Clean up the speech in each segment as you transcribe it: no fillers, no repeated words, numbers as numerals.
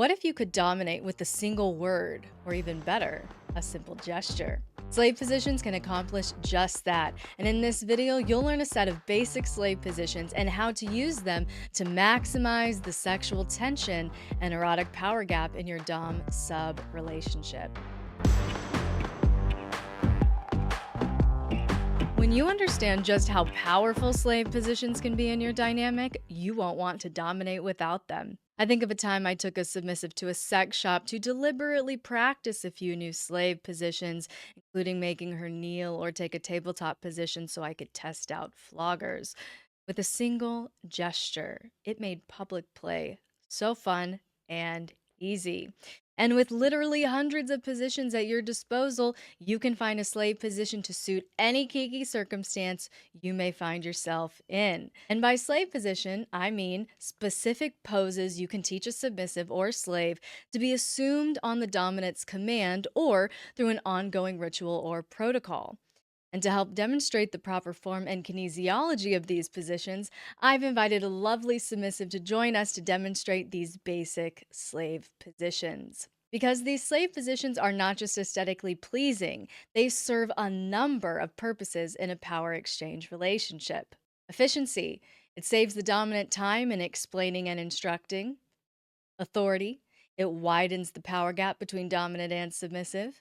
What if you could dominate with a single word, or even better, a simple gesture? Slave positions can accomplish just that, and in this video, you'll learn a set of basic slave positions and how to use them to maximize the sexual tension and erotic power gap in your Dom-Sub relationship. When you understand just how powerful slave positions can be in your dynamic, you won't want to dominate without them. I think of a time I took a submissive to a sex shop to deliberately practice a few new slave positions, including making her kneel or take a tabletop position so I could test out floggers. With a single gesture, it made public play so fun and easy. And with literally hundreds of positions at your disposal, you can find a slave position to suit any kiki circumstance you may find yourself in. And by slave position, I mean specific poses you can teach a submissive or slave to be assumed on the dominant's command or through an ongoing ritual or protocol. And to help demonstrate the proper form and kinesiology of these positions, I've invited a lovely submissive to join us to demonstrate these basic slave positions. Because these slave positions are not just aesthetically pleasing, they serve a number of purposes in a power exchange relationship. Efficiency, it saves the dominant time in explaining and instructing. Authority, it widens the power gap between dominant and submissive.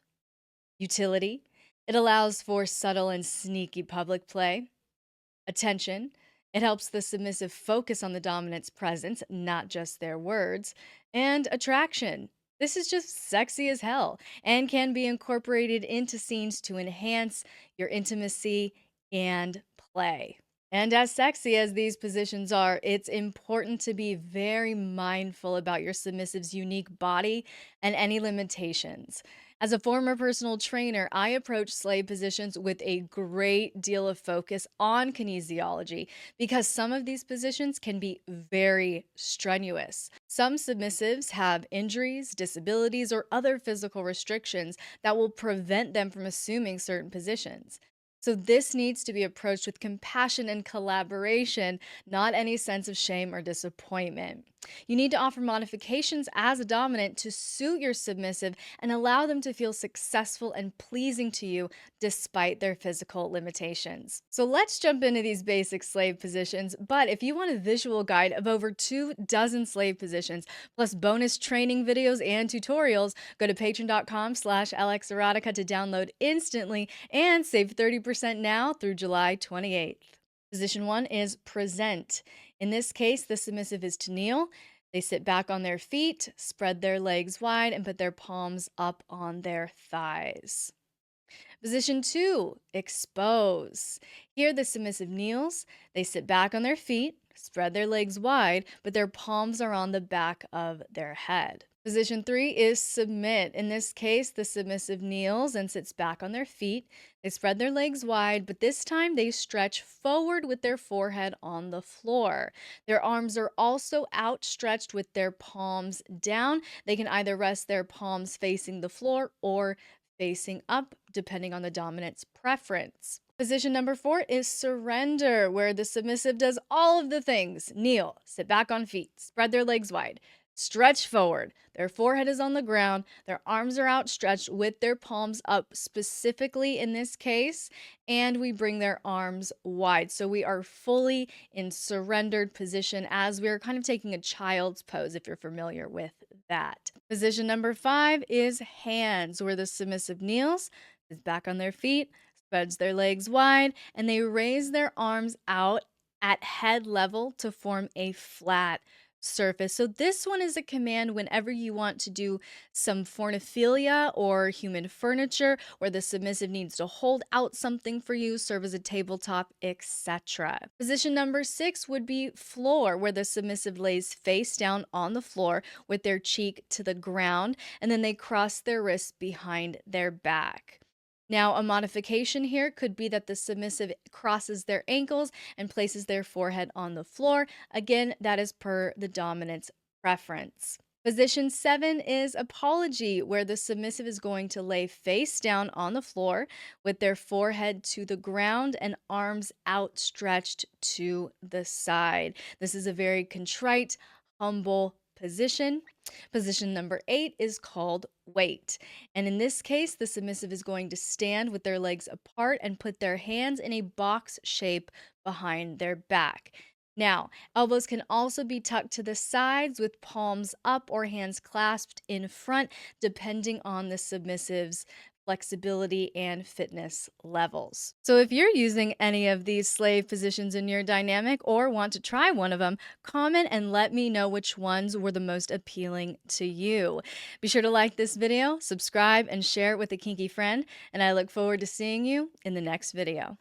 Utility, it allows for subtle and sneaky public play. Attention, it helps the submissive focus on the dominant's presence, not just their words. And attraction, this is just sexy as hell and can be incorporated into scenes to enhance your intimacy and play. And as sexy as these positions are, it's important to be very mindful about your submissive's unique body and any limitations. As a former personal trainer, I approach slave positions with a great deal of focus on kinesiology because some of these positions can be very strenuous. Some submissives have injuries, disabilities, or other physical restrictions that will prevent them from assuming certain positions. So, this needs to be approached with compassion and collaboration, not any sense of shame or disappointment. You need to offer modifications as a dominant to suit your submissive and allow them to feel successful and pleasing to you despite their physical limitations. So, let's jump into these basic slave positions. But if you want a visual guide of over 24 slave positions, plus bonus training videos and tutorials, go to patreon.com/lxerotica to download instantly and save 30% now through July 28th. Position 1 is present. In this case, the submissive is to kneel. They sit back on their feet, spread their legs wide, and put their palms up on their thighs. Position 2, expose. Here, the submissive kneels. They sit back on their feet, spread their legs wide, but their palms are on the back of their head. Position 3 is submit. In this case, the submissive kneels and sits back on their feet. They spread their legs wide, but this time they stretch forward with their forehead on the floor. Their arms are also outstretched with their palms down. They can either rest their palms facing the floor or facing up, depending on the dominant's preference. Position number 4 is surrender, where the submissive does all of the things. Kneel, sit back on feet, spread their legs wide, stretch forward. Their forehead is on the ground. Their arms are outstretched with their palms up, specifically in this case, and we bring their arms wide. So we are fully in surrendered position as we're kind of taking a child's pose, if you're familiar with that. Position number 5 is hands, where the submissive kneels, is back on their feet, spreads their legs wide, and they raise their arms out at head level to form a flat surface. So this one is a command whenever you want to do some forniphilia or human furniture where the submissive needs to hold out something for you, serve as a tabletop, etc. Position number 6 would be floor, where the submissive lays face down on the floor with their cheek to the ground, and then they cross their wrists behind their back. Now, a modification here could be that the submissive crosses their ankles and places their forehead on the floor. Again, that is per the dominant's preference. Position 7 is apology, where the submissive is going to lay face down on the floor with their forehead to the ground and arms outstretched to the side. This is a very contrite, humble position. Position number 8 is called wait. And in this case, the submissive is going to stand with their legs apart and put their hands in a box shape behind their back. Now, elbows can also be tucked to the sides with palms up or hands clasped in front, depending on the submissive's flexibility and fitness levels. So, if you're using any of these slave positions in your dynamic or want to try one of them, comment and let me know which ones were the most appealing to you. Be sure to like this video, subscribe, and share it with a kinky friend, and I look forward to seeing you in the next video.